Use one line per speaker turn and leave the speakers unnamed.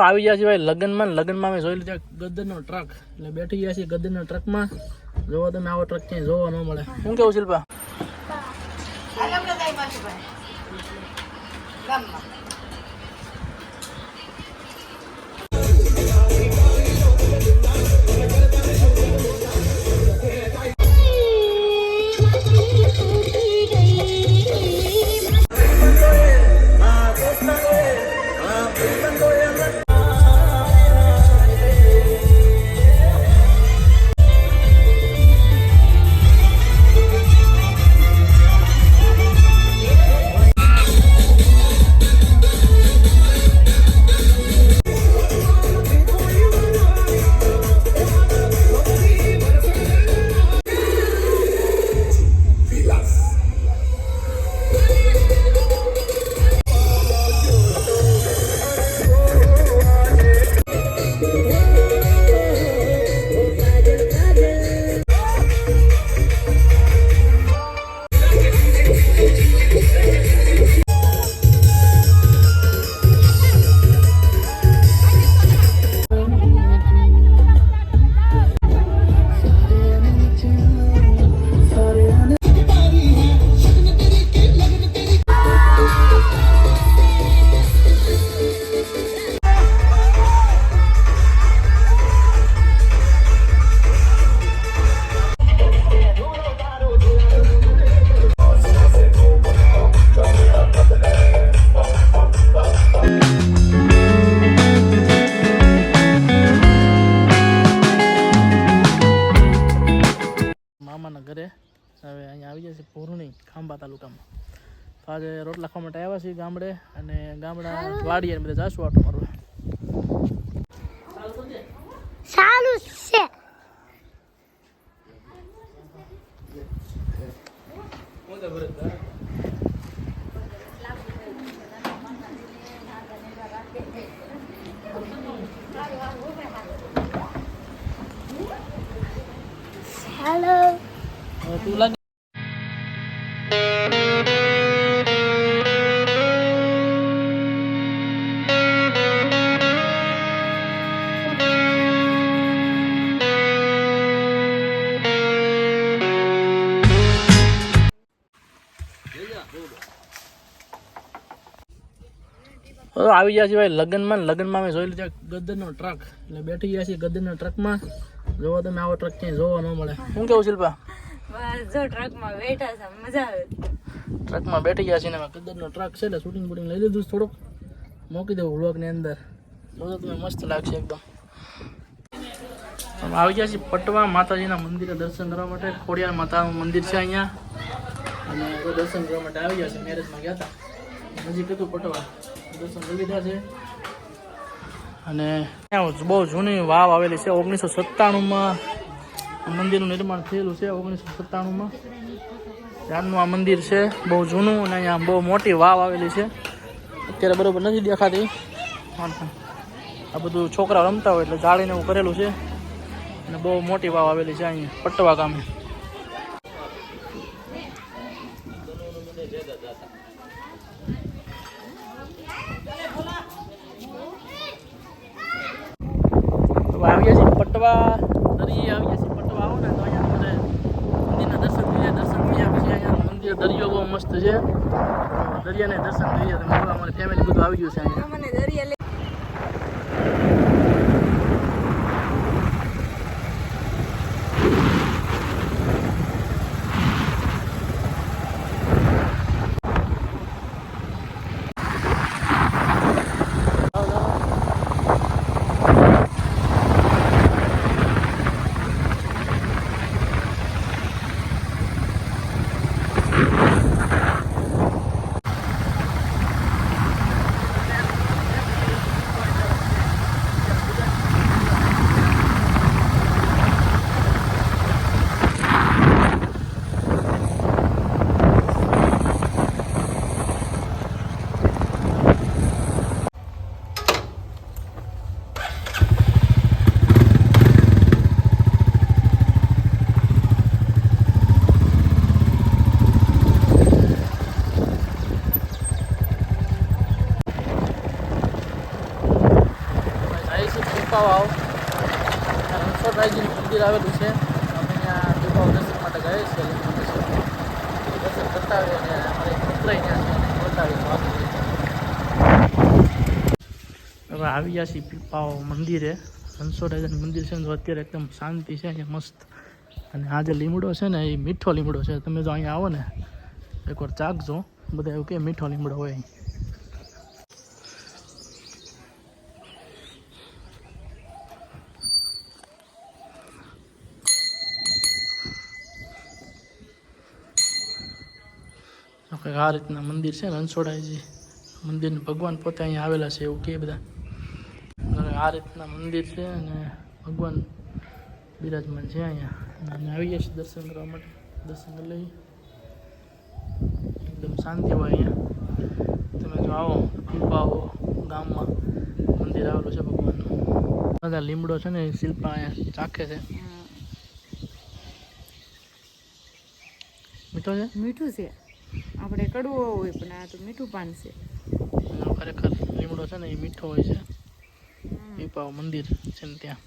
આવી ગયા છે ભાઈ લગ્નમાં અમે જોઈ લીધા ગદરનો ટ્રક એટલે બેઠી ગયા છીએ ગદરના ટ્રકમાં જોવો તમે આવો ટ્રક ક્યાંય જોવા ન મળે શું કેવું શિલ્પા ઘરે હવે અહીંયા આવી જશે પૂર્ણી ખાંભા તાલુકામાં તો આજે રોટલા ખાવા માટે આવ્યા છીએ ગામડે અને ગામડા વાડીએ બધા જાશું આટો મારવા
સારું છે હેલો
તું લાગે આવી ગયા છે ભાઈ લગ્નમાં અમે જોઈ લીધા ગદરનો ટ્રક એટલે બેઠી ગયા છીએ ગદરના ટ્રકમાં જોવો તમે આવો ટ્રક ક્યાંય જોવા ન મળે શું કેવું શિલ્પા
જો ટ્રકમાં બેઠા છે મજા આવે
ટ્રકમાં બેઠી ગયા છીએ ને ગદરનો ટ્રક છે એટલે શૂટિંગ બૂટિંગ લઈ લીધું થોડુંક મૂકી દેવું વ્લોગની અંદર જોજો તમે મસ્ત લાગશે એકદમ આવી ગયા છીએ પટવા માતાજીના મંદિરે દર્શન કરવા માટે ખોડિયાર માતાનું મંદિર છે અહીંયા અને દર્શન કરવા માટે આવી ગયા છે મેરેજમાં ગયા હતા નજીક હતું પટવા દર્શન કરી લીધા છે અને ત્યાં બહુ જૂની વાવ આવેલી છે 1997માં મંદિરનું નિર્માણ થયેલું છે 1997માં ત્યારનું આ મંદિર છે બહુ જૂનું અને અહીંયા બહુ મોટી વાવ આવેલી છે અત્યારે બરોબર નથી દેખાતી આ બધું છોકરા રમતા હોય એટલે જાળીને એવું કરેલું છે અને બહુ મોટી વાવ આવેલી છે અહીંયા પટવા ગામે આવી ગયા છીએ પટવા દરિયે આવી ગયા છીએ પટવા આવો ને તો અહીંયા બધા મંદિરના દર્શન થઈ જાય પછી અહીંયા મંદિર દરિયો બહુ મસ્ત છે દરિયાને દર્શન થઈ જાય તમે અમારી ફેમિલી બધું આવી ગયું છે અહીંયા પીપાવ આવો રણછોડરાયજીનું મંદિર આવેલું છે. અમે ત્યાં પીપાવ દર્શન માટે ગયા છીએ. દર્શન કરતા આવીએ અને અમારે મિત્ર ત્યાં છે એને બતાવીશું આગળ. હવે આવી ગયા છીએ પીપાવ મંદિરે. રણછોડરાયજીનું મંદિર છે ને તો અત્યારે એકદમ શાંતિ છે અહીંયા મસ્ત. અને આ જે લીમડો છે ને એ મીઠો લીમડો છે. તમે જો અહીંયા આવો ને એકવાર ચાખજો. બધા એવું કે મીઠો લીમડો હોય અહીં. આ રીતના મંદિર છે રણછોડરાયજી મંદિરને ભગવાન પોતે અહીંયા આવેલા છે એવું કે બધા. આ રીતના મંદિર છે અને ભગવાન બિરાજમાન છે અહીંયા. અને આવી ગયા છે દર્શન કરવા માટે. દર્શન કરી લઈએ. એકદમ શાંતિ હોય અહીંયા. તમે જો આવો પીપાવ ગામમાં મંદિર આવેલું છે ભગવાનનું. બધા લીમડો છે ને એ શિલ્પા અહીંયા ચાખે છે. મીઠો છે?
મીઠું છે. આપણે કડવો હોય પણ આ તો મીઠું પાન છે.
ખરેખર લીમડો છે ને એ મીઠો હોય છે. પીપાવ મંદિર છે ને ત્યાં